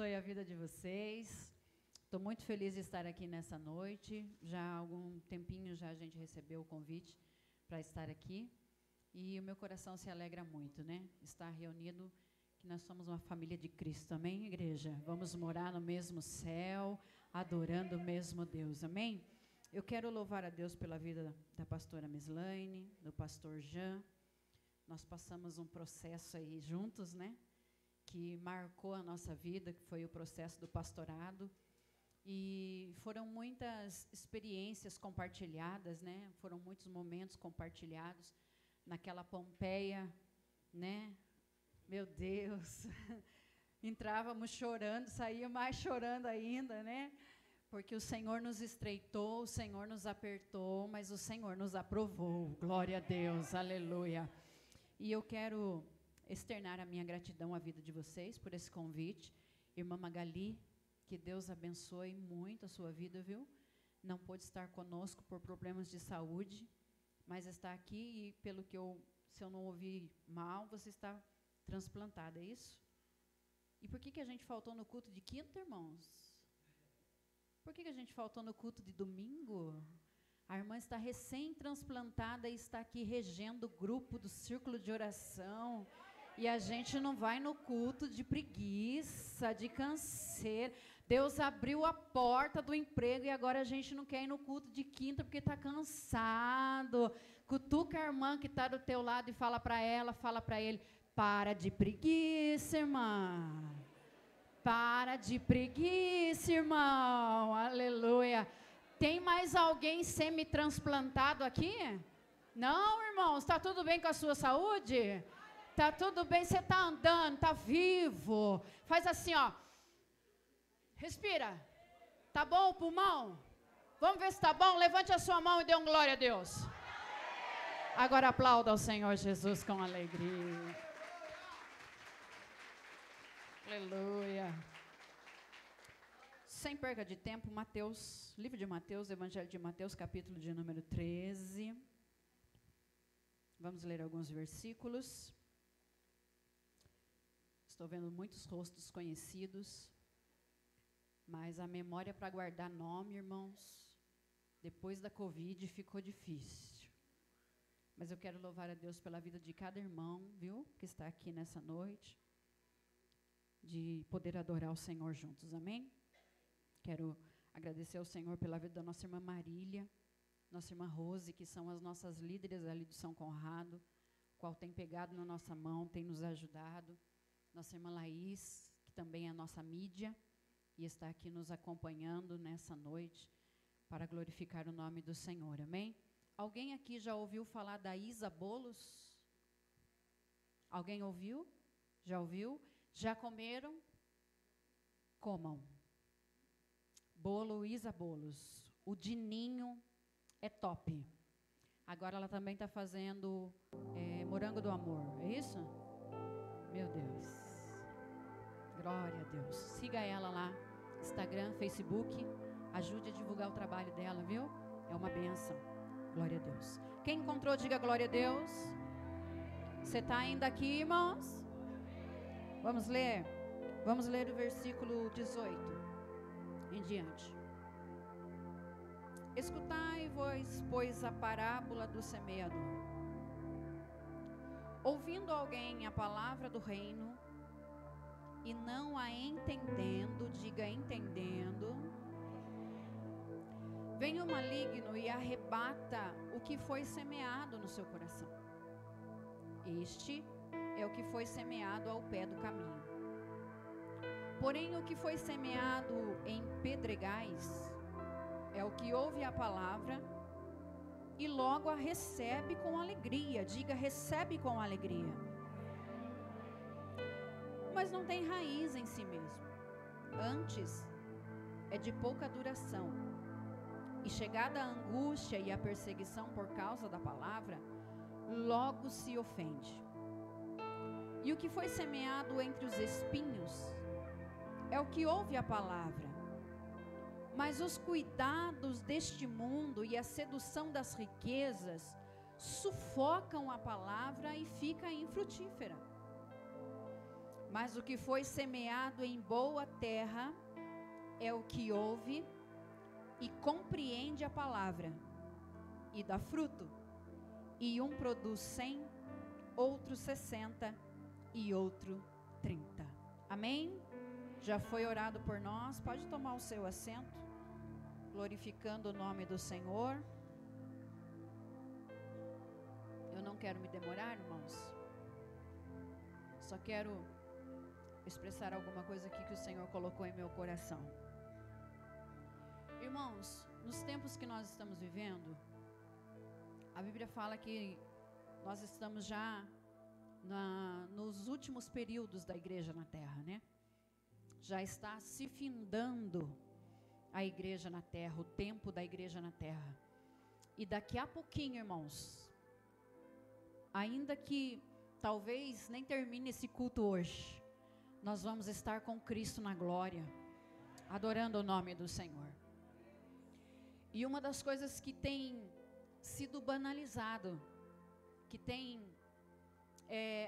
abençoe a vida de vocês. Estou muito feliz de estar aqui nessa noite. Já há algum tempinho já a gente recebeu o convite para estar aqui. E o meu coração se alegra muito, né? Estar reunido, que nós somos uma família de Cristo, amém, igreja? Vamos morar no mesmo céu, adorando o mesmo Deus, amém? Eu quero louvar a Deus pela vida da pastora Mislaine, do pastor Jean. Nós passamos um processo aí juntos, né? Que marcou a nossa vida, que foi o processo do pastorado. E foram muitas experiências compartilhadas, né? Foram muitos momentos compartilhados naquela Pompeia, né? Meu Deus! Entrávamos chorando, saíamos mais chorando ainda, né? Porque o Senhor nos estreitou, o Senhor nos apertou, mas o Senhor nos aprovou. Glória a Deus, aleluia. E eu quero externar a minha gratidão à vida de vocês por esse convite. Irmã Magali, que Deus abençoe muito a sua vida, viu? Não pôde estar conosco por problemas de saúde, mas está aqui e, pelo que se eu não ouvi mal, você está transplantada, é isso? E por que a gente faltou no culto de quinta, irmãos? Por que a gente faltou no culto de domingo? A irmã está recém-transplantada e está aqui regendo o grupo do círculo de oração. E a gente não vai no culto de preguiça, de canseira. Deus abriu a porta do emprego e agora a gente não quer ir no culto de quinta porque está cansado. Cutuca a irmã que está do teu lado e fala para ela, fala para ele, para de preguiça, irmã. Para de preguiça, irmão. Aleluia. Tem mais alguém semi-transplantado aqui? Não, irmãos, está tudo bem com a sua saúde? Tá tudo bem, você tá andando, tá vivo. Faz assim, ó. Respira. Tá bom o pulmão? Vamos ver se tá bom? Levante a sua mão e dê um glória a Deus. Agora aplauda ao Senhor Jesus com alegria. Aleluia. Sem perca de tempo, Mateus, livro de Mateus, Evangelho de Mateus, capítulo de número 13. Vamos ler alguns versículos. Estou vendo muitos rostos conhecidos, mas a memória para guardar nome, irmãos, depois da Covid ficou difícil. Mas eu quero louvar a Deus pela vida de cada irmão, viu, que está aqui nessa noite, de poder adorar o Senhor juntos, amém? Quero agradecer ao Senhor pela vida da nossa irmã Marília, nossa irmã Rose, que são as nossas líderes ali do São Conrado, qual tem pegado na nossa mão, tem nos ajudado. Nossa irmã Laís, que também é a nossa mídia, e está aqui nos acompanhando nessa noite, para glorificar o nome do Senhor, amém? Alguém aqui já ouviu falar da Isa Bolos? Alguém ouviu? Já ouviu? Já comeram? Comam. Bolo Isa Bolos. O Dininho é top. Agora ela também está fazendo morango do amor, é isso? Meu Deus. Glória a Deus. Siga ela lá, Instagram, Facebook. Ajude a divulgar o trabalho dela, viu? É uma bênção. Glória a Deus. Quem encontrou, diga glória a Deus. Você está ainda aqui, irmãos? Vamos ler. Vamos ler o versículo 18 em diante. Escutai-vos, pois, a parábola do semeador. Ouvindo alguém a palavra do reino e não a entendendo, diga entendendo, vem o maligno e arrebata o que foi semeado no seu coração. Este é o que foi semeado ao pé do caminho. Porém, o que foi semeado em pedregais é o que ouve a palavra e logo a recebe com alegria. Diga, recebe com alegria. Mas não tem raiz em si mesmo. Antes, é de pouca duração. E chegada a angústia e a perseguição por causa da palavra, logo se ofende. E o que foi semeado entre os espinhos é o que ouve a palavra. Mas os cuidados deste mundo e a sedução das riquezas sufocam a palavra e fica infrutífera. Mas o que foi semeado em boa terra é o que ouve e compreende a palavra, e dá fruto. E um produz 100, outro 60 e outro 30. Amém? Já foi orado por nós, pode tomar o seu assento, glorificando o nome do Senhor. Eu não quero me demorar, irmãos, só quero expressar alguma coisa aqui que o Senhor colocou em meu coração. Irmãos, nos tempos que nós estamos vivendo, a Bíblia fala que nós estamos já nos últimos períodos da igreja na terra, né? Já está se findando a igreja na terra, o tempo da igreja na terra. E daqui a pouquinho, irmãos, ainda que talvez nem termine esse culto hoje, nós vamos estar com Cristo na glória, adorando o nome do Senhor. E uma das coisas que tem sido banalizado, que tem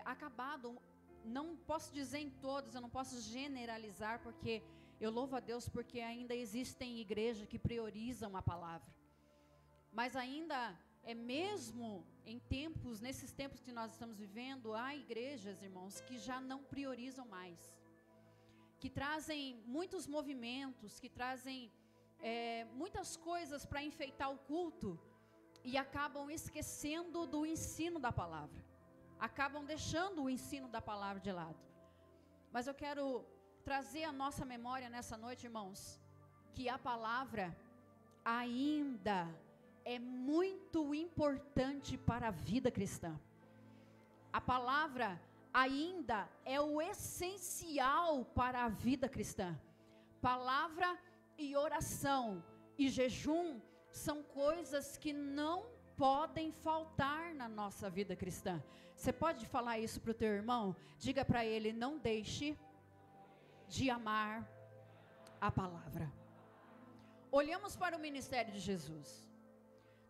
acabado, não posso dizer em todos, eu não posso generalizar, porque eu louvo a Deus porque ainda existem igrejas que priorizam a palavra, mas ainda mesmo em tempos, nesses tempos que nós estamos vivendo, há igrejas, irmãos, que já não priorizam mais, que trazem muitos movimentos, que trazem muitas coisas para enfeitar o culto, e acabam esquecendo do ensino da palavra, acabam deixando o ensino da palavra de lado. Mas eu quero trazer a nossa memória nessa noite, irmãos, que a palavra ainda é muito importante para a vida cristã. A palavra ainda é o essencial para a vida cristã. Palavra e oração e jejum são coisas que não podem faltar na nossa vida cristã. Você pode falar isso para o teu irmão? Diga para ele: não deixe de amar a palavra. Olhamos para o ministério de Jesus.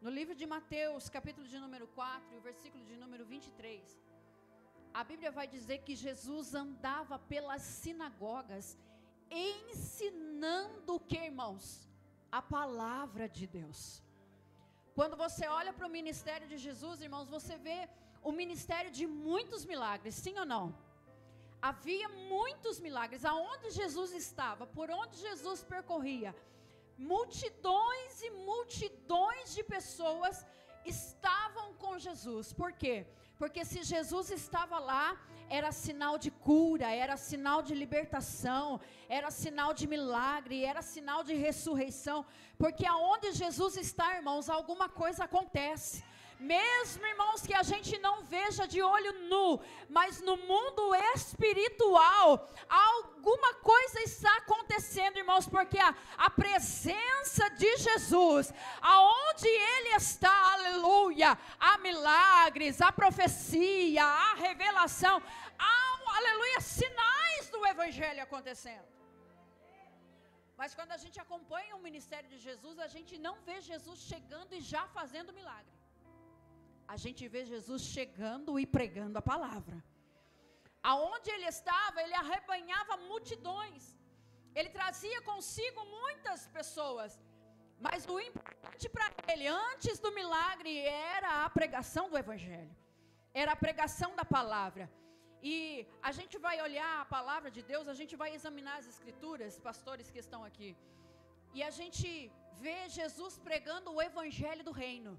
No livro de Mateus, capítulo de número 4, e o versículo de número 23, a Bíblia vai dizer que Jesus andava pelas sinagogas, ensinando o que, irmãos? A palavra de Deus. Quando você olha para o ministério de Jesus, irmãos, você vê o ministério de muitos milagres, sim ou não? Havia muitos milagres, aonde Jesus estava, por onde Jesus percorria, multidões e multidões de pessoas estavam com Jesus. Por quê? Porque se Jesus estava lá, era sinal de cura, era sinal de libertação, era sinal de milagre, era sinal de ressurreição, porque aonde Jesus está, irmãos, alguma coisa acontece. Mesmo, irmãos, que a gente não veja de olho nu, mas no mundo espiritual, alguma coisa está acontecendo, irmãos, porque a presença de Jesus, aonde Ele está, aleluia, há milagres, há profecia, há revelação, há, aleluia, sinais do Evangelho acontecendo. Mas quando a gente acompanha o ministério de Jesus, a gente não vê Jesus chegando e já fazendo milagre. A gente vê Jesus chegando e pregando a palavra. Aonde ele estava, ele arrebanhava multidões. Ele trazia consigo muitas pessoas. Mas o importante para ele, antes do milagre, era a pregação do Evangelho. Era a pregação da palavra. E a gente vai olhar a palavra de Deus, a gente vai examinar as escrituras, pastores que estão aqui. E a gente vê Jesus pregando o Evangelho do reino.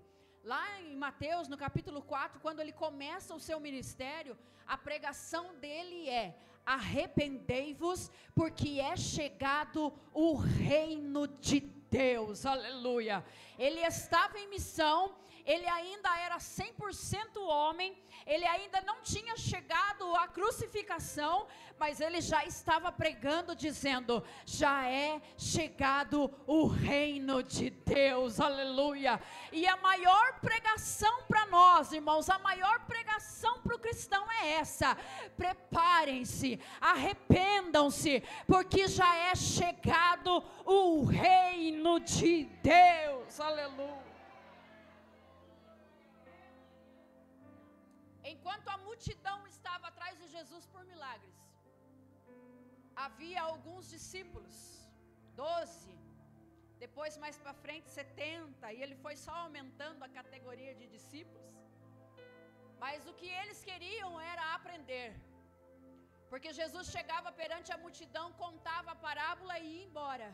Lá em Mateus, no capítulo 4, quando ele começa o seu ministério, a pregação dele é: arrependei-vos, porque é chegado o reino de Deus, aleluia. Ele estava em missão, ele ainda era 100% homem, ele ainda não tinha chegado à crucificação, mas ele já estava pregando, dizendo: já é chegado o reino de Deus, aleluia. E a maior pregação para nós, irmãos, a maior pregação para o cristão é essa: preparem-se, arrependam-se, porque já é chegado o reino de Deus, aleluia. Enquanto a multidão estava atrás de Jesus por milagres, havia alguns discípulos, 12, depois mais para frente 70, e ele foi só aumentando a categoria de discípulos. Mas o que eles queriam era aprender, porque Jesus chegava perante a multidão, contava a parábola e ia embora.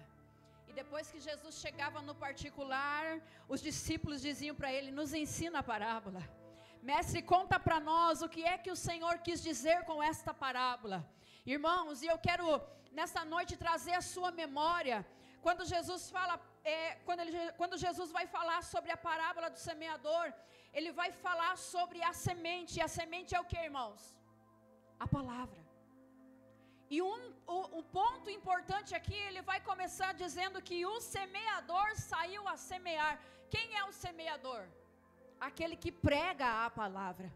E depois que Jesus chegava no particular, os discípulos diziam para ele: nos ensina a parábola. Mestre, conta para nós o que é que o Senhor quis dizer com esta parábola. Irmãos, e eu quero nessa noite trazer a sua memória, quando Jesus fala, quando Jesus vai falar sobre a parábola do semeador, ele vai falar sobre a semente. E a semente é o que, irmãos? A palavra. E um ponto importante aqui, ele vai começar dizendo que o semeador saiu a semear. Quem é o semeador? Aquele que prega a palavra,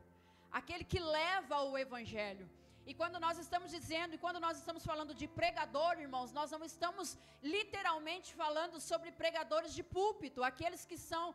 aquele que leva o evangelho. E quando nós estamos dizendo, e quando nós estamos falando de pregador, irmãos, nós não estamos literalmente falando sobre pregadores de púlpito, aqueles que são,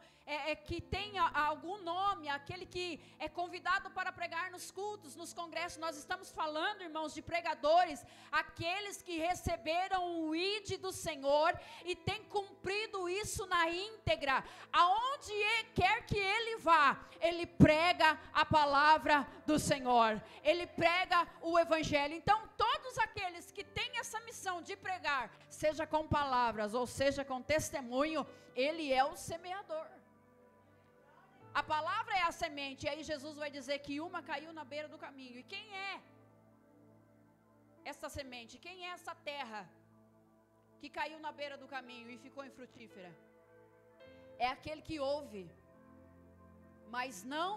que têm algum nome, aquele que é convidado para pregar nos cultos, nos congressos. Nós estamos falando, irmãos, de pregadores, aqueles que receberam o ID do Senhor e têm cumprido isso na íntegra. Aonde quer que ele vá, ele prega a palavra do Senhor, ele prega o evangelho. Então todos aqueles que têm essa missão de pregar, seja com palavras ou seja com testemunho, ele é o semeador. A palavra é a semente. E aí Jesus vai dizer que uma caiu na beira do caminho. E quem é essa semente? Quem é essa terra que caiu na beira do caminho e ficou infrutífera? É aquele que ouve, mas não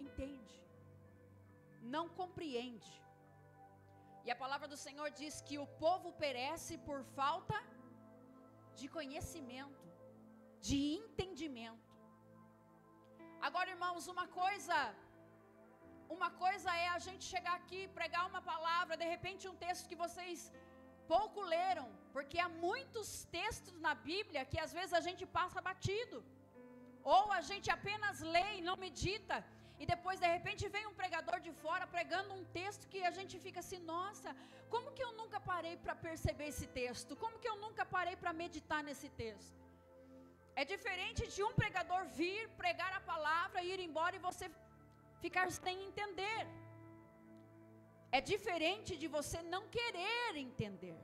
entende, não compreende. E a palavra do Senhor diz que o povo perece por falta de conhecimento, de entendimento. Agora, irmãos, uma coisa é a gente chegar aqui, pregar uma palavra, de repente um texto que vocês pouco leram, porque há muitos textos na Bíblia que às vezes a gente passa batido, ou a gente apenas lê e não medita. E depois de repente vem um pregador de fora pregando um texto que a gente fica assim: nossa, como que eu nunca parei para perceber esse texto? Como que eu nunca parei para meditar nesse texto? É diferente de um pregador vir, pregar a palavra, ir embora e você ficar sem entender. É diferente de você não querer entender,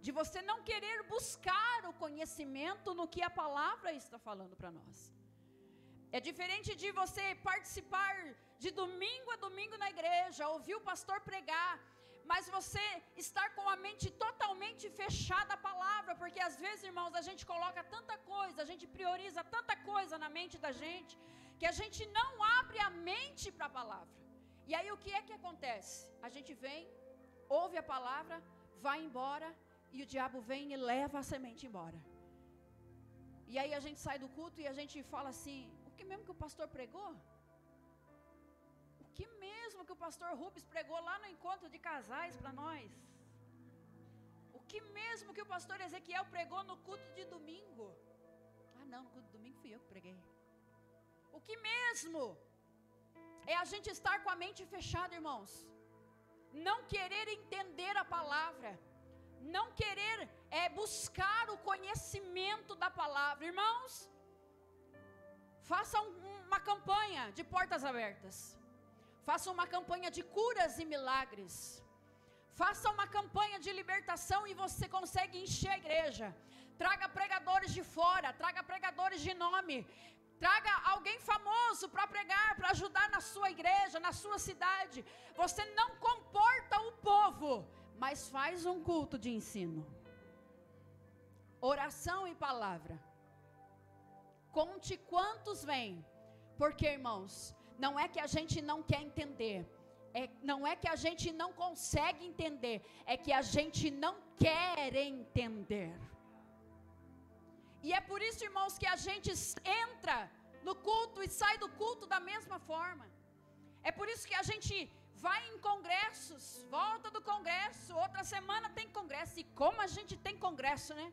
de você não querer buscar o conhecimento no que a palavra está falando para nós. É diferente de você participar de domingo a domingo na igreja, ouvir o pastor pregar, mas você estar com a mente totalmente fechada à palavra, porque às vezes, irmãos, a gente coloca tanta coisa, a gente prioriza tanta coisa na mente da gente, que a gente não abre a mente para a palavra. E aí o que é que acontece? A gente vem, ouve a palavra, vai embora, e o diabo vem e leva a semente embora. E aí a gente sai do culto e a gente fala assim: o que mesmo que o pastor pregou? O que mesmo que o pastor Rubens pregou lá no encontro de casais para nós? O que mesmo que o pastor Ezequiel pregou no culto de domingo? Ah não, no culto de domingo fui eu que preguei. O que mesmo? É a gente estar com a mente fechada, irmãos, não querer entender a palavra, não querer buscar o conhecimento da palavra. Irmãos, faça uma campanha de portas abertas, faça uma campanha de curas e milagres, faça uma campanha de libertação e você consegue encher a igreja. Traga pregadores de fora, traga pregadores de nome, traga alguém famoso para pregar, para ajudar na sua igreja, na sua cidade. Você não comporta o povo, mas faz um culto de ensino, oração e palavra. Conte quantos vêm, porque, irmãos, não é que a gente não quer entender, não é que a gente não consegue entender, é que a gente não quer entender. E é por isso, irmãos, que a gente entra no culto e sai do culto da mesma forma. É por isso que a gente vai em congressos, volta do congresso, outra semana tem congresso. E como a gente tem congresso, né?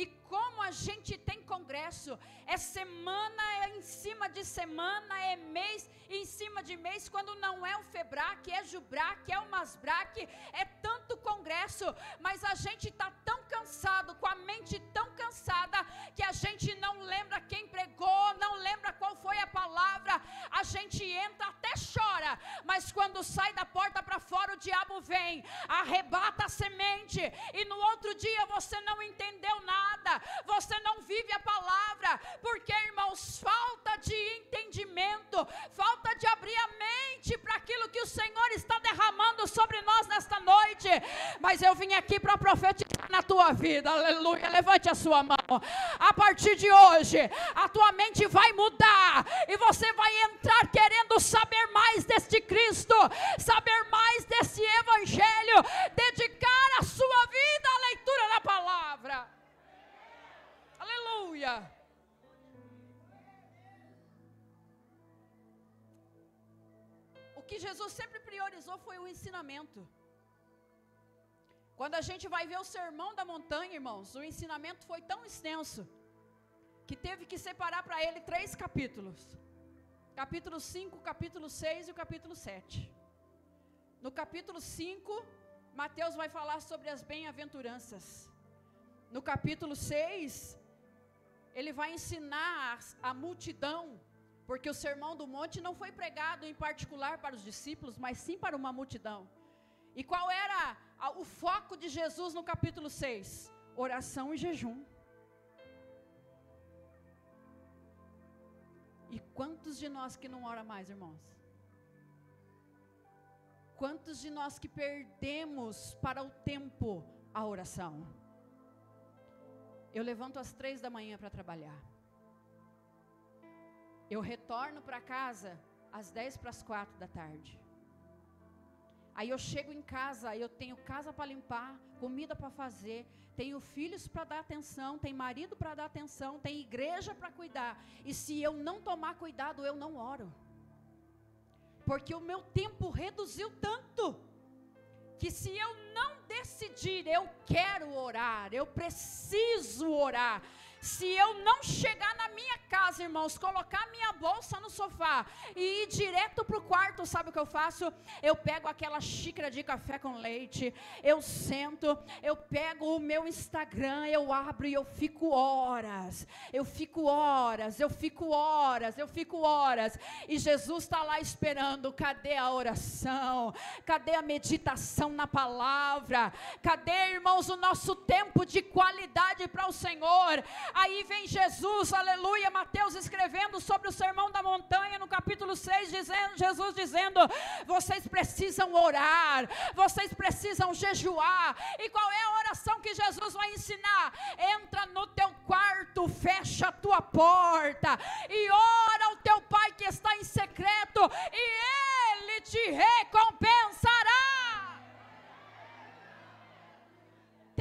E como a gente tem congresso, é semana, é em cima de semana, é mês em cima de mês. Quando não é o FEBRAC, é JUBRAC, é o MASBRAC, é tanto tanto congresso, mas a gente está tão cansado, com a mente tão cansada, que a gente não lembra quem pregou, não lembra qual foi a palavra. A gente entra, até chora, mas quando sai da porta para fora, o diabo vem, arrebata a semente, e no outro dia você não entendeu nada, você não vive a palavra, porque, irmãos, falta de entendimento, falta de abrir a mente para aquilo que o Senhor está derramando sobre nós nesta noite. Mas eu vim aqui para profetizar na tua vida, aleluia. Levante a sua mão. A partir de hoje, a tua mente vai mudar, e você vai entrar querendo saber mais deste Cristo, saber mais desse Evangelho, dedicar a sua vida à leitura da palavra. Aleluia. O que Jesus sempre priorizou foi o ensinamento. Quando a gente vai ver o sermão da montanha, irmãos, o ensinamento foi tão extenso, que teve que separar para ele 3 capítulos. Capítulo 5, capítulo 6 e o capítulo 7. No capítulo 5, Mateus vai falar sobre as bem-aventuranças. No capítulo 6, ele vai ensinar a multidão, porque o sermão do monte não foi pregado em particular para os discípulos, mas sim para uma multidão. E qual era o foco de Jesus no capítulo 6? Oração e jejum. E quantos de nós que não ora mais, irmãos? Quantos de nós que perdemos para o tempo a oração? Eu levanto às 3 da manhã para trabalhar. Eu retorno para casa às 10 para as 4 da tarde. Aí eu chego em casa, eu tenho casa para limpar, comida para fazer, tenho filhos para dar atenção, tenho marido para dar atenção, tenho igreja para cuidar. E se eu não tomar cuidado, eu não oro. Porque o meu tempo reduziu tanto, que se eu não decidir, eu quero orar, eu preciso orar. Se eu não chegar na minha casa, irmãos, colocar minha bolsa no sofá e ir direto para o quarto, sabe o que eu faço? Eu pego aquela xícara de café com leite, eu sento, eu pego o meu Instagram, eu abro e eu fico horas, eu fico horas, eu fico horas, eu fico horas, e Jesus está lá esperando. Cadê a oração? Cadê a meditação na palavra? Cadê, irmãos, o nosso tempo de qualidade para o Senhor? Aí vem Jesus, aleluia, Mateus escrevendo sobre o sermão da montanha, no capítulo 6, Jesus dizendo: vocês precisam orar, vocês precisam jejuar. E qual é a oração que Jesus vai ensinar? Entra no teu quarto, fecha a tua porta e ora ao teu pai que está em secreto, e ele te recompensará.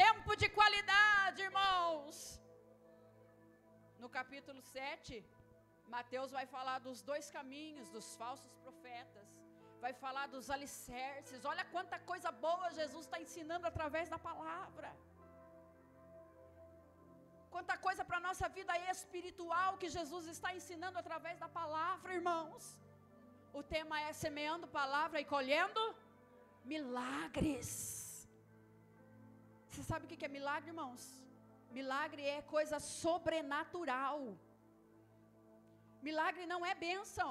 Tempo de qualidade, irmãos. No capítulo 7, Mateus vai falar dos 2 caminhos, dos falsos profetas, vai falar dos alicerces. Olha quanta coisa boa Jesus está ensinando através da palavra. Quanta coisa para a nossa vida espiritual que Jesus está ensinando através da palavra, irmãos. O tema é semeando palavra e colhendo milagres. Você sabe o que é milagre, irmãos? Milagre é coisa sobrenatural. Milagre não é bênção.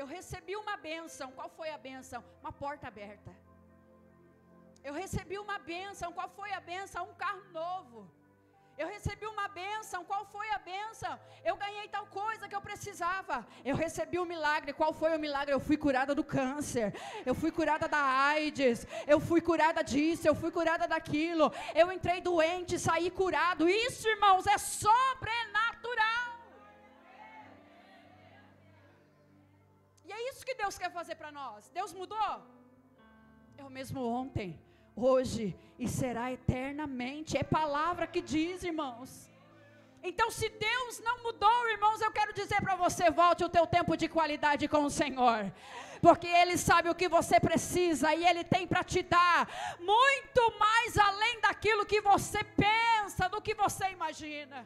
Eu recebi uma bênção. Qual foi a bênção? Uma porta aberta. Eu recebi uma bênção. Qual foi a bênção? Um carro novo. Eu recebi uma bênção. Qual foi a bênção? Eu ganhei tal coisa que eu precisava. Eu recebi um milagre. Qual foi o milagre? Eu fui curada do câncer. Eu fui curada da AIDS. Eu fui curada disso. Eu fui curada daquilo. Eu entrei doente, saí curado. Isso, irmãos, é sobrenatural. E é isso que Deus quer fazer para nós. Deus mudou? É o mesmo ontem, hoje e será eternamente. É palavra que diz, irmãos. Então, se Deus não mudou, irmãos, eu quero dizer para você: volte o teu tempo de qualidade com o Senhor, porque Ele sabe o que você precisa, e Ele tem para te dar muito mais além daquilo que você pensa, do que você imagina.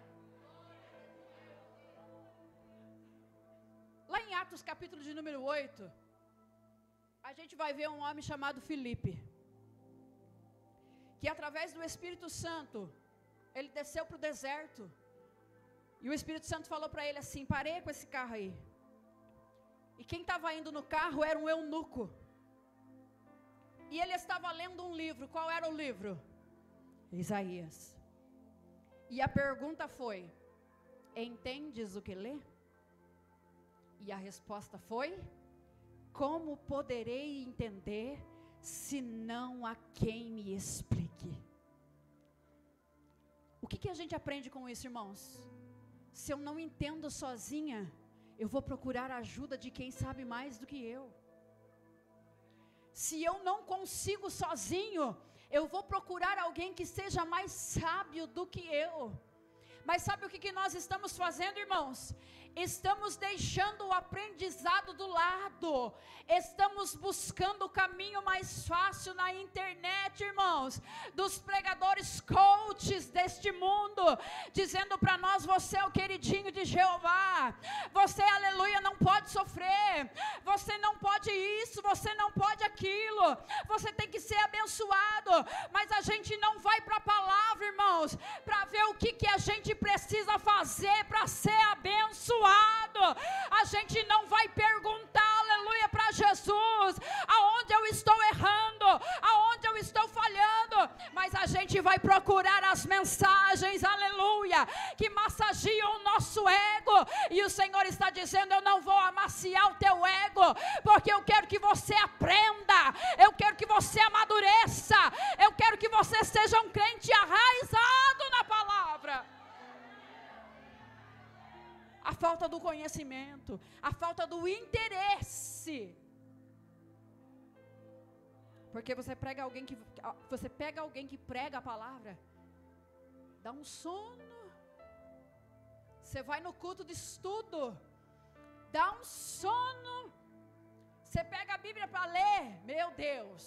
Lá em Atos capítulo de número 8, a gente vai ver um homem chamado Filipe. que através do Espírito Santo, ele desceu para o deserto, e o Espírito Santo falou para ele assim: parei com esse carro aí. E quem estava indo no carro era um eunuco, e ele estava lendo um livro. Qual era o livro? Isaías. E a pergunta foi: entendes o que lê? E a resposta foi: como poderei entender se não há quem me explique? O que a gente aprende com isso, irmãos? Se eu não entendo sozinha, eu vou procurar a ajuda de quem sabe mais do que eu. Se eu não consigo sozinho, eu vou procurar alguém que seja mais sábio do que eu. Mas sabe o que nós estamos fazendo, irmãos? Estamos deixando o aprendizado do lado. Estamos buscando o caminho mais fácil na internet, irmãos, dos pregadores coaches deste mundo, dizendo para nós: você é o queridinho de Jeová, você, aleluia, não pode sofrer, você não pode isso, você não pode aquilo, você tem que ser abençoado. Mas a gente não vai para a palavra, irmãos, para ver o que a gente precisa fazer para ser abençoado. A gente não vai perguntar, aleluia, para Jesus, aonde eu estou errando, aonde eu estou falhando, mas a gente vai procurar as mensagens, aleluia, que massageiam o nosso ego. E o Senhor está dizendo: eu não vou amaciar o teu ego, porque eu quero que você aprenda, eu quero que você amadureça, eu quero que você seja um crente arraizado na palavra. A falta do conhecimento, a falta do interesse. Porque você pega alguém que prega a palavra, dá um sono. Você vai no culto de estudo, dá um sono. Você pega a Bíblia para ler, meu Deus,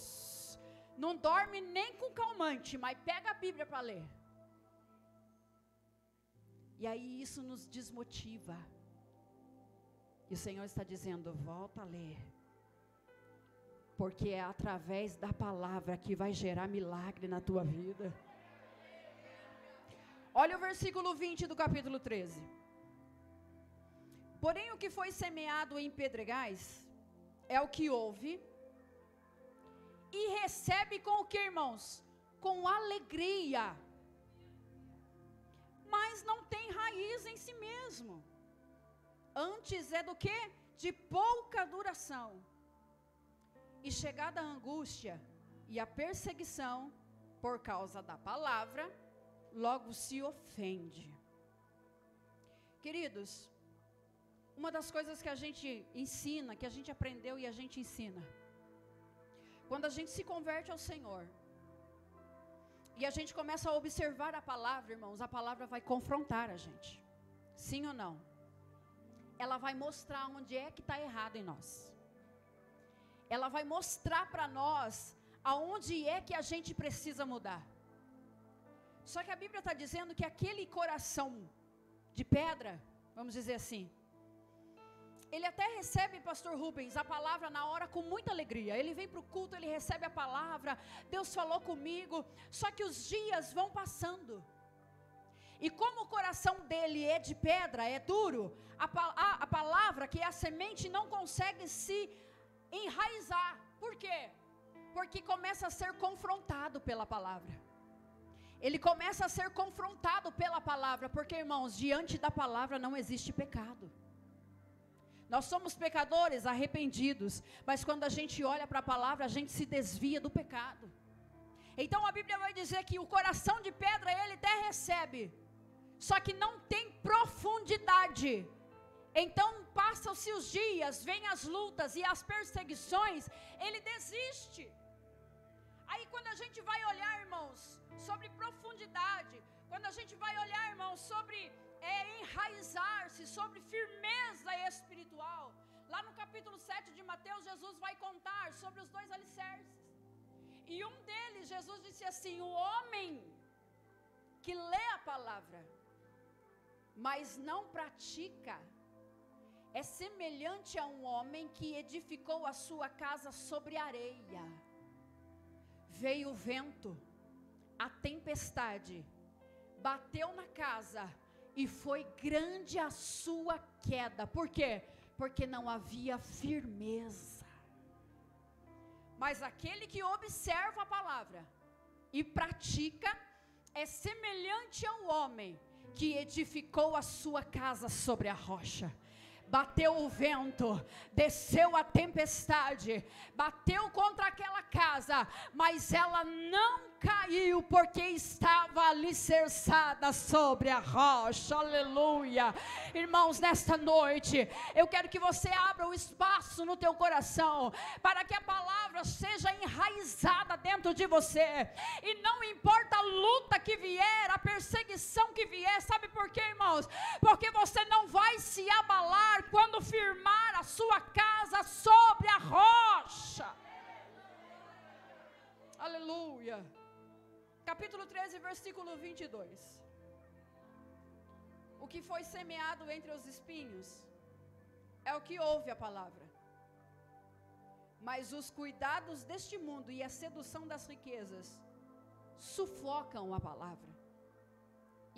não dorme nem com calmante, mas pega a Bíblia para ler. E aí isso nos desmotiva. E o Senhor está dizendo: volta a ler, porque é através da palavra que vai gerar milagre na tua vida. Olha o versículo 20 do capítulo 13. Porém o que foi semeado em pedregais é o que ouve e recebe com o que, irmãos? Com alegria, mas não tem raiz em si mesmo. Antes é do que? De pouca duração. E chegada a angústia e a perseguição por causa da palavra, logo se ofende. Queridos, uma das coisas que a gente ensina, que a gente aprendeu e a gente ensina, quando a gente se converte ao Senhor, e a gente começa a observar a palavra, irmãos, a palavra vai confrontar a gente. Sim ou não? Ela vai mostrar onde é que está errado em nós. Ela vai mostrar para nós aonde é que a gente precisa mudar. Só que a Bíblia está dizendo que aquele coração de pedra, vamos dizer assim, ele até recebe, pastor Rubens, a palavra na hora com muita alegria. Ele vem para o culto, ele recebe a palavra, Deus falou comigo. Só que os dias vão passando. E como o coração dele é de pedra, é duro, a palavra, que é a semente, não consegue se enraizar. Por quê? Porque começa a ser confrontado pela palavra. Ele começa a ser confrontado pela palavra, porque, irmãos, diante da palavra não existe pecado. Nós somos pecadores arrependidos, mas quando a gente olha para a palavra, a gente se desvia do pecado. Então a Bíblia vai dizer que o coração de pedra ele até recebe, só que não tem profundidade. Então passam-se os dias, vêm as lutas e as perseguições, ele desiste. Aí quando a gente vai olhar, irmãos, sobre profundidade, quando a gente vai olhar, irmãos, sobre enraizar-se, sobre firmeza espiritual, lá no capítulo 7 de Mateus, Jesus vai contar sobre os 2 alicerces. E um deles, Jesus disse assim: o homem que lê a palavra, mas não pratica, é semelhante a um homem que edificou a sua casa sobre areia. Veio o vento, a tempestade bateu na casa e foi grande a sua queda. Por quê? Porque não havia firmeza. Mas aquele que observa a palavra e pratica é semelhante ao homem que edificou a sua casa sobre a rocha. Bateu o vento, desceu a tempestade, bateu contra aquela casa, mas ela não caiu, porque estava alicerçada sobre a rocha. Aleluia. Irmãos, nesta noite eu quero que você abra o espaço no teu coração, para que a palavra seja enraizada dentro de você, e não importa a luta que vier, a perseguição que vier. Sabe por quê, irmãos? Porque você não vai se abalar quando firmar a sua casa sobre a rocha. Aleluia. Capítulo 13, versículo 22. O que foi semeado entre os espinhos é o que ouve a palavra, mas os cuidados deste mundo e a sedução das riquezas sufocam a palavra,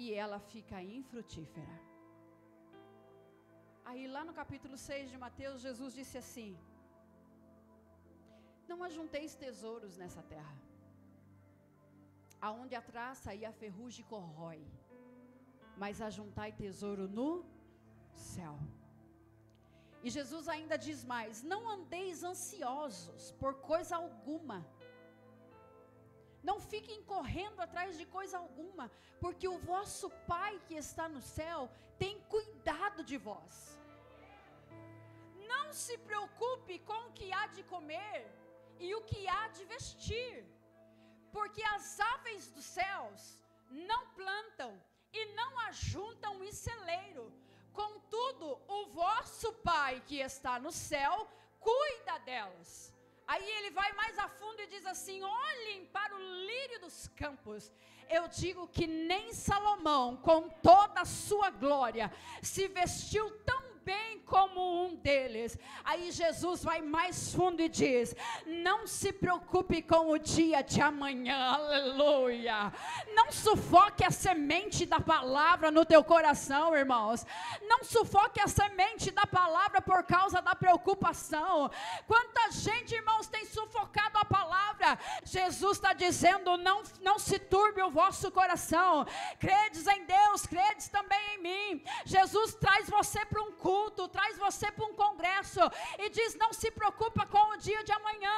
e ela fica infrutífera. Aí lá no capítulo 6 de Mateus, Jesus disse assim: não ajunteis tesouros nessa terra, aonde a traça e a ferrugem corrói, mas ajuntai tesouro no céu. E Jesus ainda diz mais: não andeis ansiosos por coisa alguma, não fiquem correndo atrás de coisa alguma, porque o vosso Pai que está no céu tem cuidado de vós. Não se preocupe com o que há de comer e o que há de vestir, porque as aves dos céus não plantam e não ajuntam em celeiro, contudo o vosso Pai que está no céu cuida delas. Aí ele vai mais a fundo e diz assim: olhem para o lírio dos campos. Eu digo que nem Salomão, com toda a sua glória, se vestiu tão bem como um deles. Aí Jesus vai mais fundo e diz: não se preocupe com o dia de amanhã. Aleluia. Não sufoque a semente da palavra no teu coração, irmãos. Não sufoque a semente da palavra por causa da preocupação. Quanta gente, irmãos, tem sufocado a palavra. Jesus está dizendo: não se turbe o vosso coração. Credes em Deus, credes também em mim. Jesus traz você para um culto, traz você para um congresso e diz: não se preocupa com o dia de amanhã.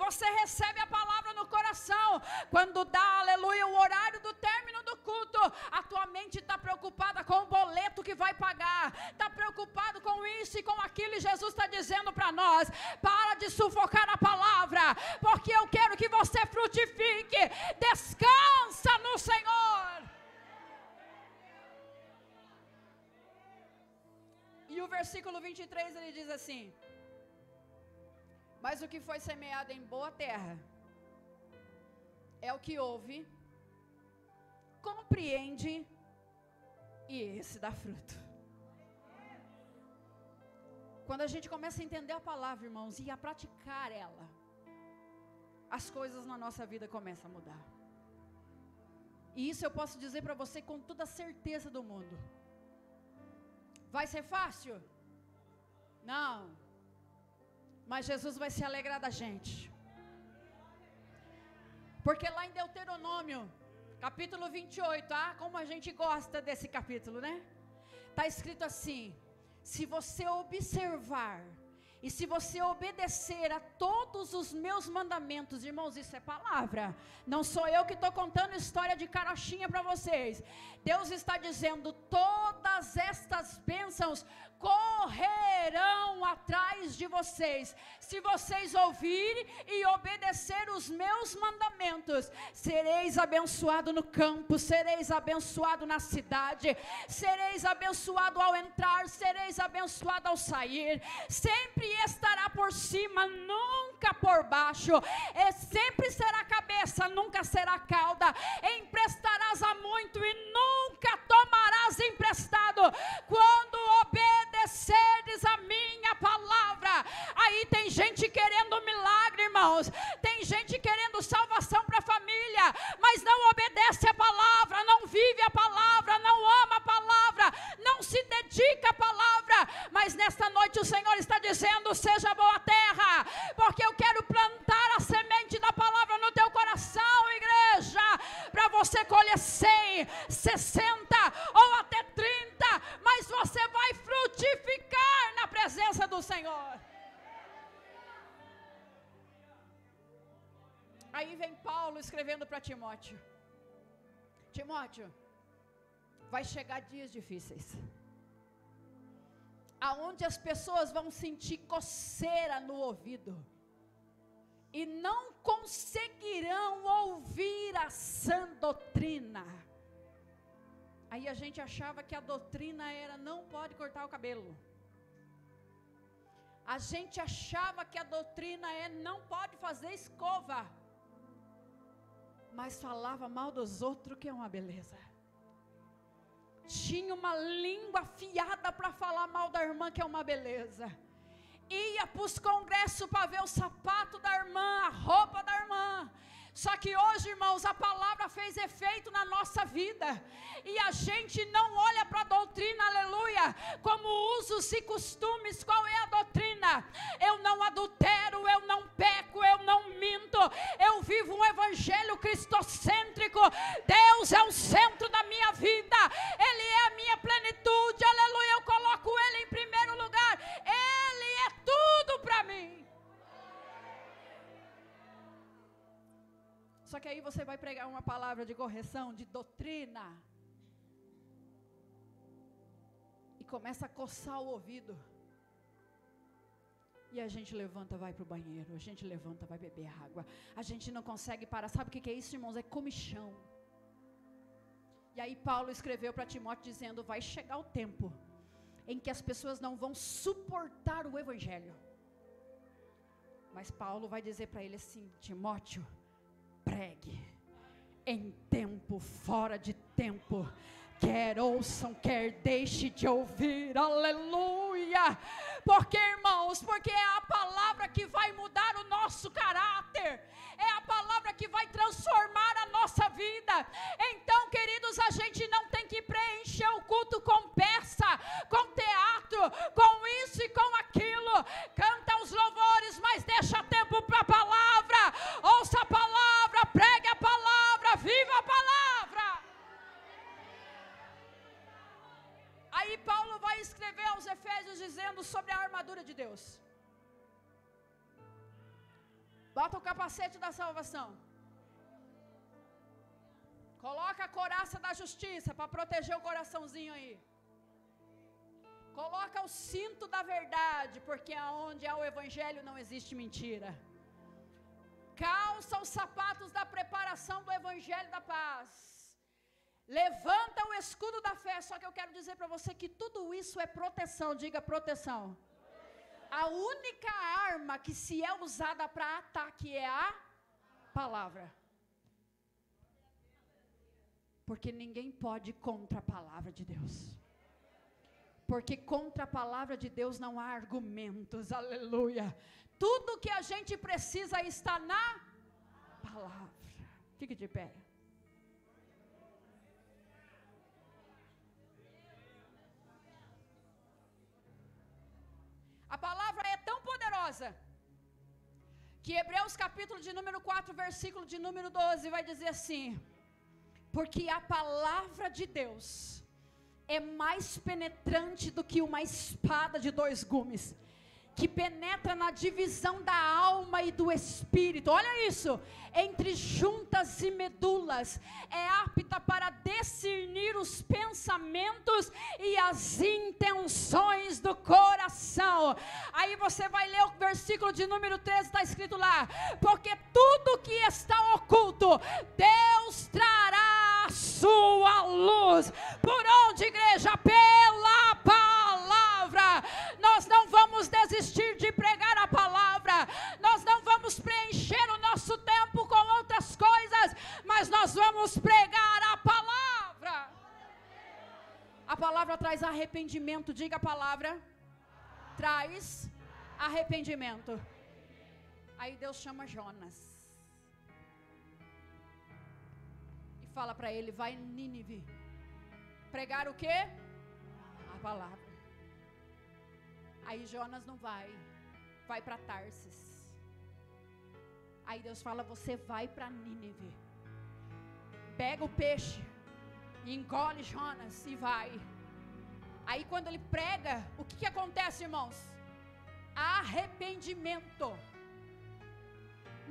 Você recebe a palavra no coração. Quando dá, aleluia, o horário do término do culto, a tua mente está preocupada com o boleto que vai pagar, está preocupado com isso e com aquilo. E Jesus está dizendo para nós: para de sufocar a palavra, porque eu quero que você frutifique. Descansa no Senhor. E o versículo 23 ele diz assim: mas o que foi semeado em boa terra é o que ouve, compreende, e esse dá fruto. Quando a gente começa a entender a palavra, irmãos, e a praticar ela, as coisas na nossa vida começam a mudar. E isso eu posso dizer para você com toda a certeza do mundo. Vai ser fácil? Não. Mas Jesus vai se alegrar da gente. Porque lá em Deuteronômio, capítulo 28, como a gente gosta desse capítulo, né? Está escrito assim: se você observar e se você obedecer a todos os meus mandamentos, irmãos, isso é palavra, não sou eu que estou contando história de carochinha para vocês. Deus está dizendo: todas estas bênçãos correrão atrás de vocês, se vocês ouvirem e obedecer os meus mandamentos. Sereis abençoado no campo, sereis abençoado na cidade, sereis abençoado ao entrar, sereis abençoado ao sair. Sempre estará por cima, nunca por baixo. Sempre será cabeça, nunca será cauda. Emprestarás a muito e nunca tomarás emprestado. Quando obedeceres a minha palavra. Aí tem gente querendo milagre, irmãos. Tem gente querendo salvação para a família, mas não obedece você colha 100, 60 ou até 30, mas você vai frutificar na presença do Senhor. Aí vem Paulo escrevendo para Timóteo: Timóteo, vai chegar dias difíceis, aonde as pessoas vão sentir coceira no ouvido e não conseguirão ouvir a sã doutrina. Aí a gente achava que a doutrina era não pode cortar o cabelo. A gente achava que a doutrina é não pode fazer escova. Mas falava mal dos outros, que é uma beleza. Tinha uma língua afiada para falar mal da irmã, que é uma beleza. Ia para os congressos para ver o sapato da irmã, a roupa da irmã. Só que hoje, irmãos, a palavra fez efeito na nossa vida, e a gente não olha para a doutrina, aleluia, como usos e costumes. Qual é a doutrina? Eu não adultero, eu não peco, eu não minto, eu vivo um evangelho cristocêntrico. Deus é o centro da minha vida, Ele é a minha plenitude, aleluia, eu coloco Ele em primeiro lugar, Ele é tudo para mim. Só que aí você vai pregar uma palavra de correção, de doutrina, e começa a coçar o ouvido, e a gente levanta, vai para o banheiro, a gente levanta, vai beber água, a gente não consegue parar. Sabe o que é isso, irmãos? É comichão. E aí Paulo escreveu para Timóteo dizendo: vai chegar o tempo em que as pessoas não vão suportar o evangelho. Mas Paulo vai dizer para ele assim: Timóteo, pregue em tempo, fora de tempo, quer ouçam, quer deixe de ouvir, aleluia. Porque, irmãos, porque é a palavra que vai mudar o nosso caráter, é a palavra que vai transformar a nossa vida. Então, queridos, a gente não tem que preencher o culto com peça, com teatro, com isso e com aquilo. Canta os louvores, mas deixa tempo para a palavra. Ouça a palavra, pregue a palavra, viva a palavra. Aí Paulo vai escrever aos Efésios dizendo sobre a armadura de Deus. Bota o capacete da salvação. Coloca a couraça da justiça para proteger o coraçãozinho aí. Coloca o cinto da verdade, porque aonde há o evangelho não existe mentira. Calça os sapatos da preparação do evangelho da paz. Levanta o escudo da fé. Só que eu quero dizer para você que tudo isso é proteção. Diga proteção. A única arma que se é usada para ataque é a palavra. Porque ninguém pode ir contra a palavra de Deus. Porque contra a palavra de Deus não há argumentos, aleluia. Tudo que a gente precisa está na palavra. Fique de pé. A palavra é tão poderosa que Hebreus capítulo de número 4, versículo de número 12 vai dizer assim: porque a palavra de Deus é mais penetrante do que uma espada de 2 gumes, que penetra na divisão da alma e do espírito, olha isso, entre juntas e medulas, é apta para discernir os pensamentos e as intenções do coração. Aí você vai ler o versículo de número 13, está escrito lá: porque tudo que está oculto, Deus trará a sua luz. Por onde, igreja? Pela palavra. Nós não vamos desistir de pregar a palavra, nós não vamos preencher o nosso tempo com outras coisas, mas nós vamos pregar a palavra. A palavra traz arrependimento. Diga: a palavra traz arrependimento. Aí Deus chama Jonas e fala para ele: vai em Nínive pregar o quê? A palavra. Aí Jonas não vai para Tarsis. Aí Deus fala: você vai para Nínive. pega o peixe, engole Jonas e vai. Aí quando ele prega, o que acontece, irmãos? Arrependimento.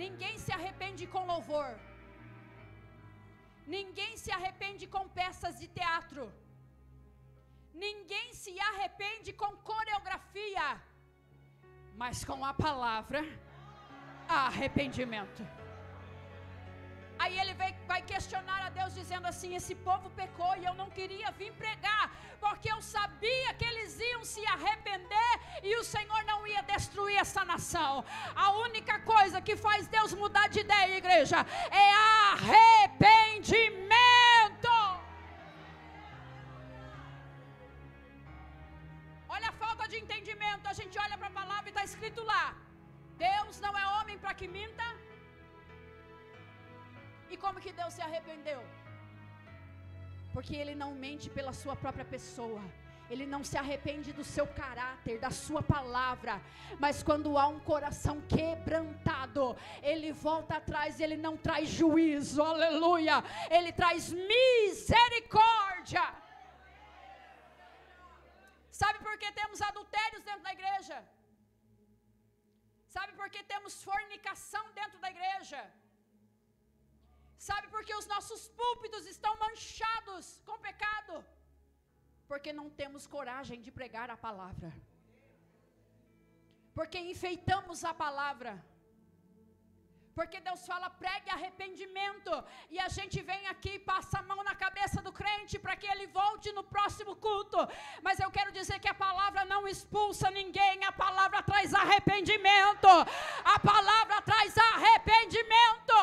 Ninguém se arrepende com louvor. Ninguém se arrepende com peças de teatro. Ninguém se arrepende com coreografia. Mas com a palavra, arrependimento. Aí ele vai questionar a Deus dizendo assim: esse povo pecou e eu não queria vir pregar, porque eu sabia que eles iam se arrepender e o Senhor não ia destruir essa nação. A única coisa que faz Deus mudar de ideia, igreja, é arrependimento. Olha a falta de entendimento. A gente olha para a palavra e está escrito lá: Deus não é homem para que minta. E como que Deus se arrependeu? Porque Ele não mente pela sua própria pessoa. Ele não se arrepende do seu caráter, da sua palavra. Mas quando há um coração quebrantado, Ele volta atrás, Ele não traz juízo, aleluia. Ele traz misericórdia. Sabe por que temos adultérios dentro da igreja? Sabe por que temos fornicação dentro da igreja? Sabe por que os nossos púlpitos estão manchados com pecado? Porque não temos coragem de pregar a palavra. Porque enfeitamos a palavra. Porque Deus fala: pregue arrependimento. E a gente vem aqui e passa a mão na cabeça do crente para que ele volte no próximo culto. Mas eu quero dizer que a palavra não expulsa ninguém. A palavra traz arrependimento. A palavra traz arrependimento.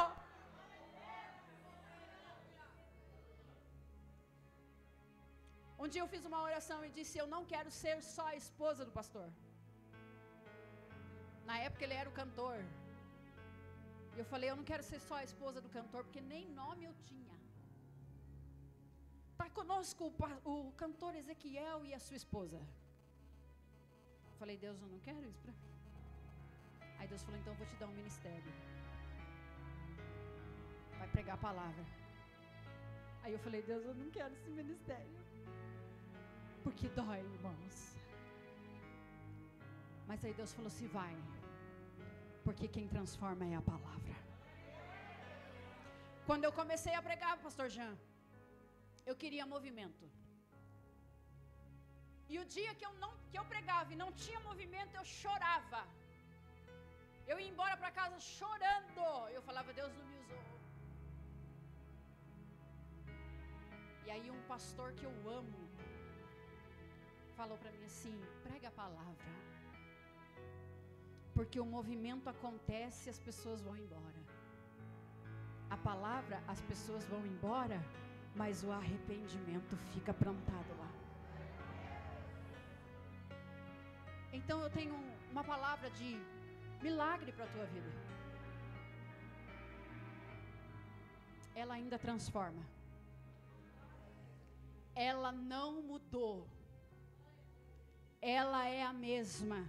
Um dia eu fiz uma oração e disse: eu não quero ser só a esposa do pastor. Na época ele era o cantor. E eu falei: eu não quero ser só a esposa do cantor, porque nem nome eu tinha. Está conosco o cantor Ezequiel e a sua esposa. Eu falei: Deus, eu não quero isso para mim. Aí Deus falou: então eu vou te dar um ministério. Vai pregar a palavra. Aí eu falei: Deus, eu não quero esse ministério. Porque dói, irmãos. Mas aí Deus falou: se vai. Porque quem transforma é a palavra. Quando eu comecei a pregar, pastor Jean, eu queria movimento. E o dia que eu pregava e não tinha movimento, eu chorava. Eu ia embora para casa chorando. Eu falava: Deus não me usou. E aí um pastor que eu amo falou para mim assim: prega a palavra. Porque o movimento acontece e as pessoas vão embora. A palavra, as pessoas vão embora, mas o arrependimento fica plantado lá. Então eu tenho uma palavra de milagre para a tua vida. Ela ainda transforma. Ela não mudou. Ela é a mesma.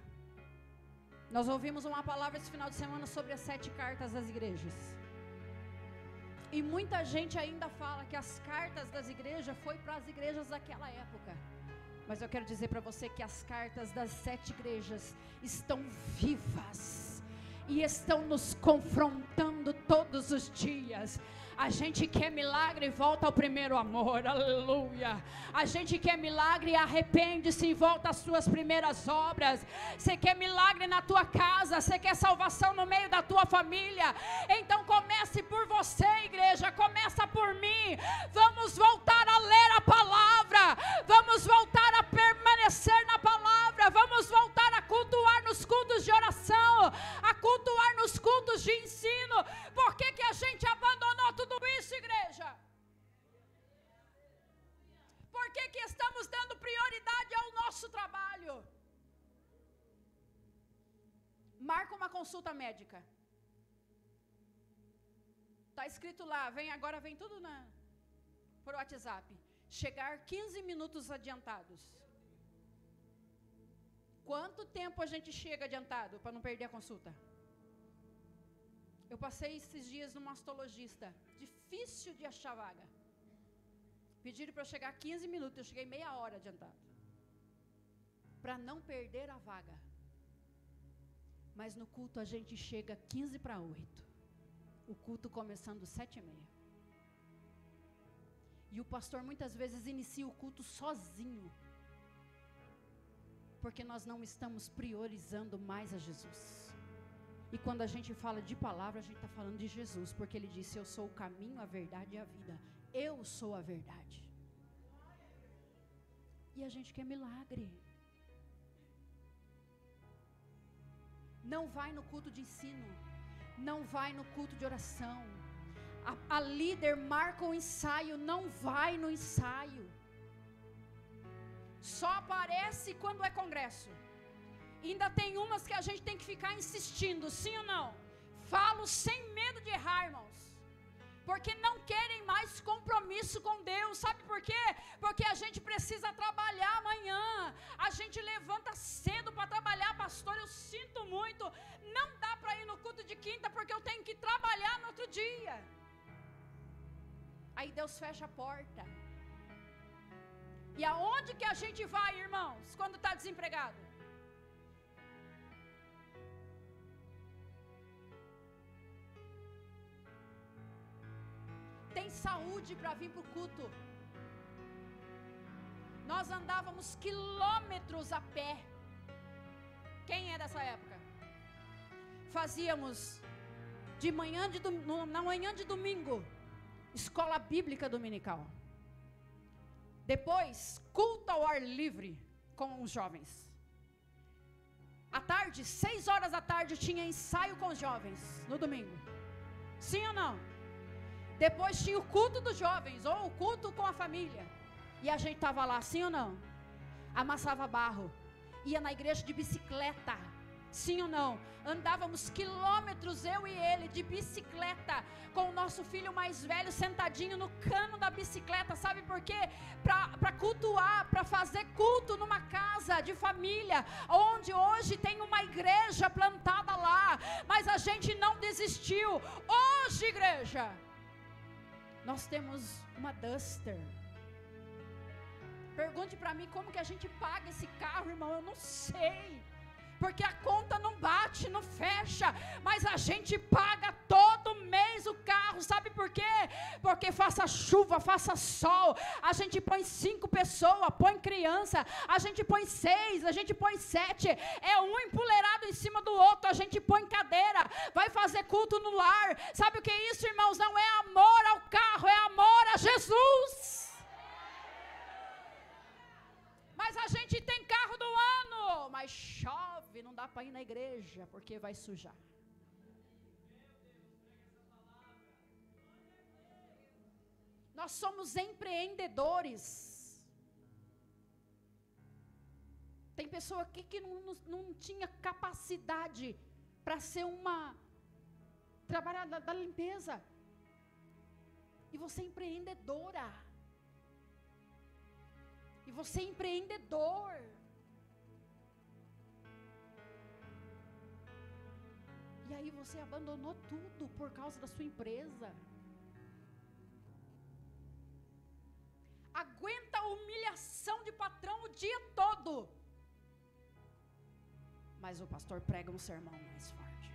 Nós ouvimos uma palavra esse final de semana sobre as 7 cartas das igrejas. E muita gente ainda fala que as cartas das igrejas foi para as igrejas daquela época. Mas eu quero dizer para você que as cartas das 7 igrejas estão vivas. E estão nos confrontando todos os dias. A gente quer milagre e volta ao primeiro amor, aleluia. A gente quer milagre e arrepende-se e volta às suas primeiras obras. Você quer milagre na tua casa, você quer salvação no meio da tua família. Então comece por você, igreja, começa por mim. Vamos voltar a ler a palavra, vamos voltar a permanecer na palavra, vamos voltar a cultuar nos cultos de oração, a cultuar nos cultos de ensino. Por que que a gente abandonou tudo isso, igreja? Por que que estamos dando prioridade ao nosso trabalho? Marca uma consulta médica. Está escrito lá, agora vem tudo por WhatsApp. Chegar 15 minutos adiantados. Quanto tempo a gente chega adiantado para não perder a consulta? Eu passei esses dias no mastologista. difícil de achar vaga. Pediram para eu chegar 15 minutos, eu cheguei meia hora adiantado. Para não perder a vaga. Mas no culto a gente chega 15 para 8. O culto começando 7h30. E o pastor muitas vezes inicia o culto sozinho. Porque nós não estamos priorizando mais a Jesus. E quando a gente fala de palavra, a gente está falando de Jesus. Porque ele disse, eu sou o caminho, a verdade e a vida. Eu sou a verdade. E a gente quer milagre. Não vai no culto de ensino. Não vai no culto de oração. A líder marca o ensaio, não vai no ensaio. Só aparece quando é congresso. Ainda tem umas que a gente tem que ficar insistindo, sim ou não? Falo sem medo de errar, irmãos. Porque não querem mais compromisso com Deus. Sabe por quê? Porque a gente precisa trabalhar amanhã. A gente levanta cedo para trabalhar, pastor, eu sinto muito. Não dá para ir no culto de quinta porque eu tenho que trabalhar no outro dia. Aí Deus fecha a porta. E aonde que a gente vai, irmãos, quando está desempregado? Tem saúde para vir para o culto. Nós andávamos quilômetros a pé. Quem é dessa época? Fazíamos na manhã de domingo, escola bíblica dominical. Depois, culto ao ar livre com os jovens. À tarde, 6 horas da tarde, tinha ensaio com os jovens, no domingo. Sim ou não? Depois tinha o culto dos jovens, ou o culto com a família. E a gente estava lá, sim ou não? Amassava barro. Ia na igreja de bicicleta. Sim ou não? Andávamos quilômetros, eu e ele, de bicicleta, com o nosso filho mais velho sentadinho no cano da bicicleta. Sabe por quê? Para cultuar, para fazer culto numa casa de família, onde hoje tem uma igreja plantada lá. Mas a gente não desistiu. Hoje, igreja, nós temos uma Duster. Pergunte para mim como que a gente paga esse carro, irmão. Eu não sei. Porque a conta não bate, não fecha. Mas a gente paga todo mês o carro. Sabe por quê? Porque faça chuva, faça sol, a gente põe 5 pessoas, põe criança, a gente põe 6, a gente põe 7. É um empoleirado em cima do outro. A gente põe cadeira, vai fazer culto no lar. Sabe o que é isso, irmãos? Não é amor ao carro, é amor a Jesus. Mas a gente tem carro do ano, mas chove, não dá para ir na igreja, porque vai sujar. Nós somos empreendedores. Tem pessoa aqui que não tinha capacidade para ser trabalhar da limpeza. E você é empreendedora. E você é empreendedor. E aí você abandonou tudo por causa da sua empresa. Aguenta a humilhação de patrão o dia todo. Mas o pastor prega um sermão mais forte.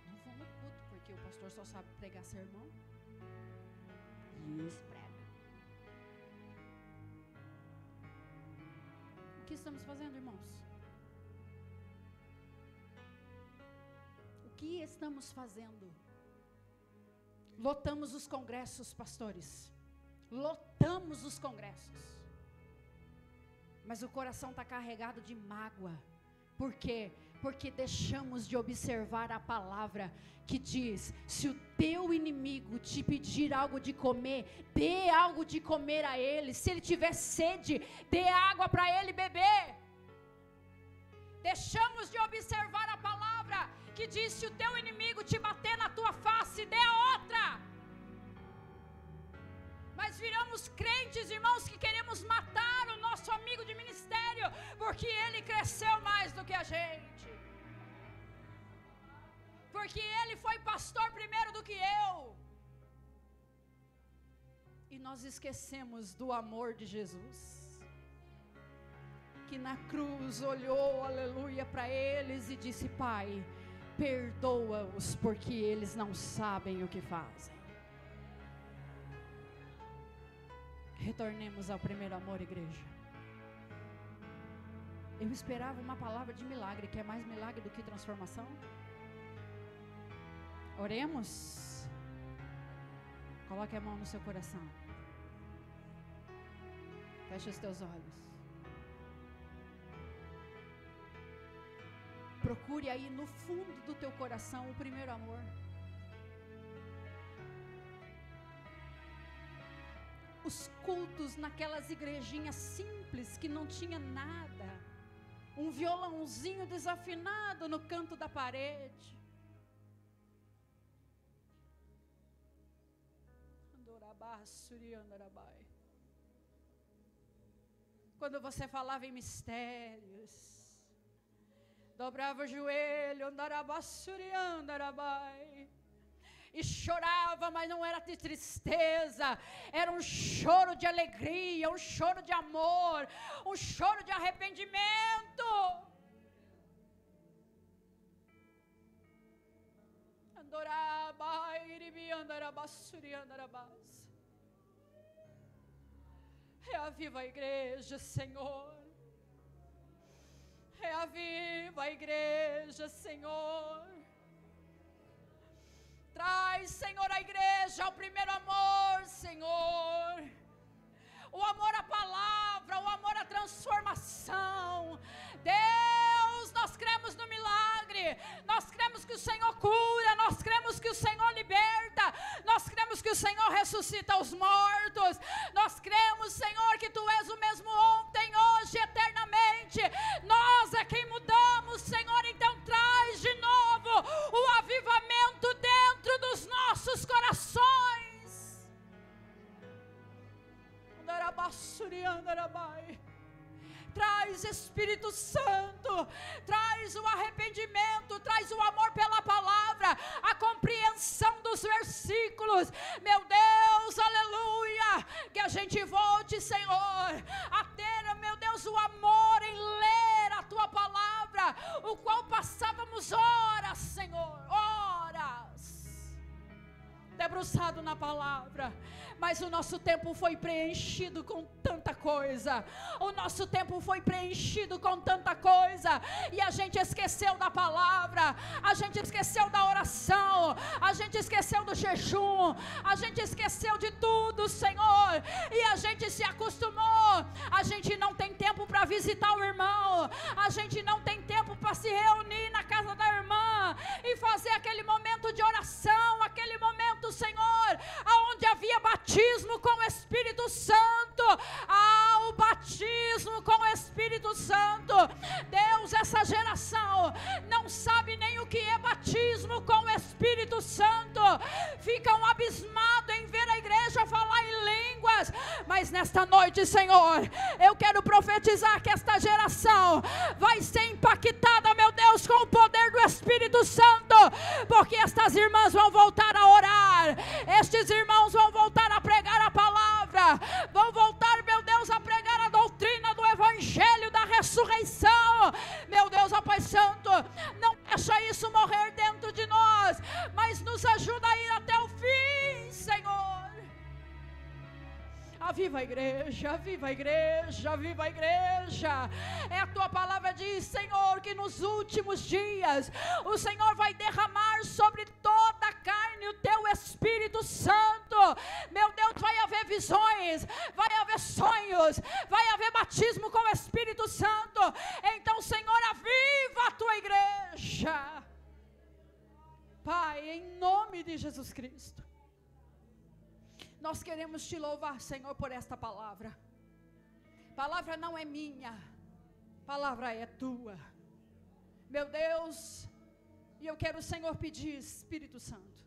Não vou no culto, porque o pastor só sabe pregar sermão. Isso, prega. O que estamos fazendo, irmãos? O que estamos fazendo? Lotamos os congressos, pastores. Lotamos os congressos. Mas o coração está carregado de mágoa. Por quê? Porque deixamos de observar a palavra que diz: se o teu inimigo te pedir algo de comer, dê algo de comer a ele. Se ele tiver sede, dê água para ele beber. Deixamos de observar a palavra que diz: se o teu inimigo te bater na tua face, dê a outra. Mas viramos crentes, irmãos, que queremos matar o nosso amigo de ministério, porque ele cresceu mais do que a gente. porque Ele foi pastor primeiro do que eu. E nós esquecemos do amor de Jesus, que na cruz olhou, aleluia, para eles e disse: Pai, perdoa-os, porque eles não sabem o que fazem. Retornemos ao primeiro amor, igreja. Eu esperava uma palavra de milagre, que é mais milagre do que transformação. Oremos. Coloque a mão no seu coração. Feche os teus olhos. Procure aí no fundo do teu coração o primeiro amor. Os cultos naquelas igrejinhas simples que não tinha nada, um violãozinho desafinado no canto da parede. Quando você falava em mistérios, dobrava o joelho, e chorava, mas não era de tristeza, era um choro de alegria, um choro de amor, um choro de arrependimento. Reaviva a igreja, Senhor. Reaviva a igreja, Senhor. Traz, Senhor, a igreja ao primeiro amor, Senhor. O amor à palavra, o amor à transformação. Deus, nós cremos no milagre. Nós cremos que o Senhor cura. Nós cremos que o Senhor liberta. Nós cremos que o Senhor ressuscita os mortos. Nós cremos, Senhor, que Tu és o mesmo ontem, hoje, eternamente. Nós é quem mudamos, Senhor. Então traz de novo o avivamento dentro dos nossos corações. Traz, Espírito Santo, traz o arrependimento, traz o amor pela palavra, a compreensão dos versículos. Meu Deus, aleluia, que a gente volte, Senhor, a ter, meu Deus, o amor em ler a Tua palavra, o qual passávamos horas, Senhor, horas debruçado na palavra, mas o nosso tempo foi preenchido com tanta coisa, o nosso tempo foi preenchido com tanta coisa, e a gente esqueceu da palavra, a gente esqueceu da oração, a gente esqueceu do jejum, a gente esqueceu de tudo, Senhor, e a gente se acostumou, a gente não tem tempo para visitar o irmão, a gente não tem tempo para se reunir na casa da irmã, e fazer aquele momento de oração, aquele momento, Senhor, aonde havia batismo com o Espírito Santo, o batismo com o Espírito Santo. Deus, essa geração não sabe nem o que é batismo com o Espírito Santo, ficam abismados em ver a igreja falar em línguas, mas nesta noite, Senhor, eu quero profetizar que esta geração vai ser impactada, meu Deus, com o poder do Espírito Santo, porque estas irmãs vão voltar a orar, estes irmãos vão voltar a pregar a palavra, vão voltar, meu Deus, a pregar a doutrina do Evangelho da ressurreição. Meu Deus, ó Pai Santo, não deixa isso morrer dentro de nós, mas nos ajuda a ir até o fim, Senhor. Aviva a igreja, aviva a igreja, aviva a igreja. É a Tua palavra diz, Senhor, que nos últimos dias o Senhor vai derramar sobre toda a carne o Teu Espírito Santo. Meu Deus, vai haver visões, vai haver sonhos, vai haver batismo com o Espírito Santo. Então, Senhor, aviva a Tua igreja, Pai, em nome de Jesus Cristo. Nós queremos Te louvar, Senhor, por esta palavra. Palavra não é minha, palavra é Tua, meu Deus. E eu quero, Senhor, pedir, Espírito Santo,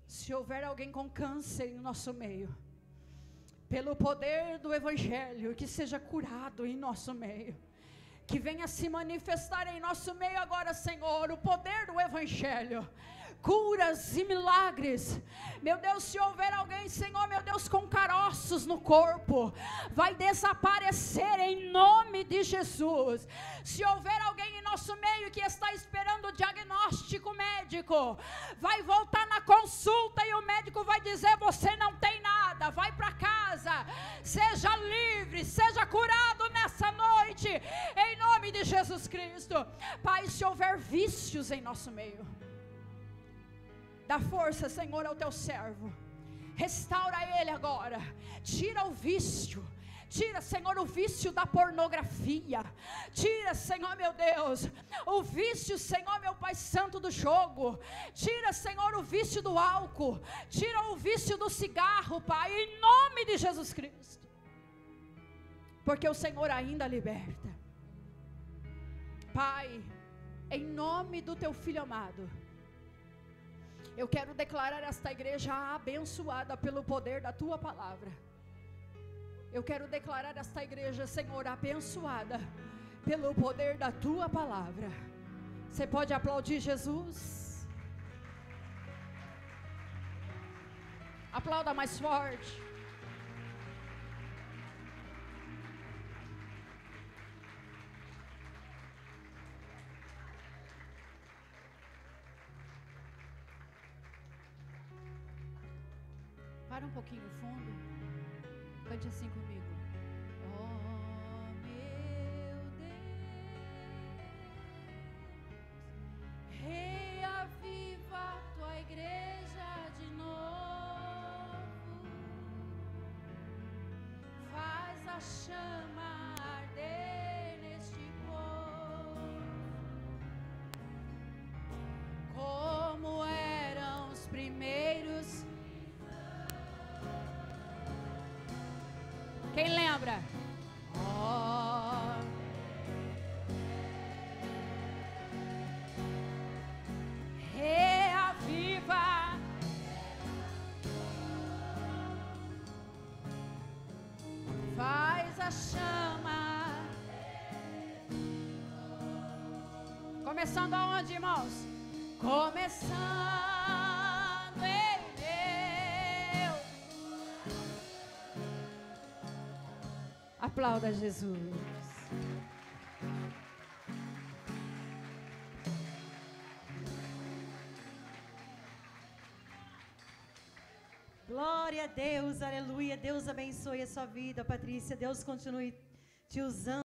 se houver alguém com câncer em nosso meio, pelo poder do Evangelho, que seja curado em nosso meio, Que venha se manifestar em nosso meio agora, Senhor, o poder do Evangelho. Curas e milagres. Meu Deus, se houver alguém, Senhor, meu Deus, com caroços no corpo, vai desaparecer em nome de Jesus. Se houver alguém em nosso meio que está esperando o diagnóstico médico, vai voltar na consulta e o médico vai dizer: você não tem nada, vai para casa. Seja livre, seja curado nessa noite, em nome de Jesus Cristo. Pai, se houver vícios em nosso meio, dá força, Senhor, ao teu servo. Restaura ele agora. Tira o vício. Tira, Senhor, o vício da pornografia. Tira, Senhor, meu Deus, o vício, Senhor, meu Pai Santo, do jogo. Tira, Senhor, o vício do álcool. Tira o vício do cigarro, Pai, em nome de Jesus Cristo. Porque o Senhor ainda liberta. Pai, em nome do teu Filho amado, eu quero declarar esta igreja abençoada pelo poder da tua palavra. Eu quero declarar esta igreja, Senhor, abençoada pelo poder da tua palavra. Você pode aplaudir Jesus? Aplauda mais forte. Para um pouquinho fundo. Cante assim comigo. Oh, meu Deus, reaviva a tua igreja de novo. Faz a chama arder neste povo, como eram os primeiros. Quem lembra? Oh, reaviva. Faz a chama. Começando aonde, irmãos? Começando. Aplauda Jesus. Glória a Deus, aleluia. Deus abençoe a sua vida, Patrícia. Deus continue te usando.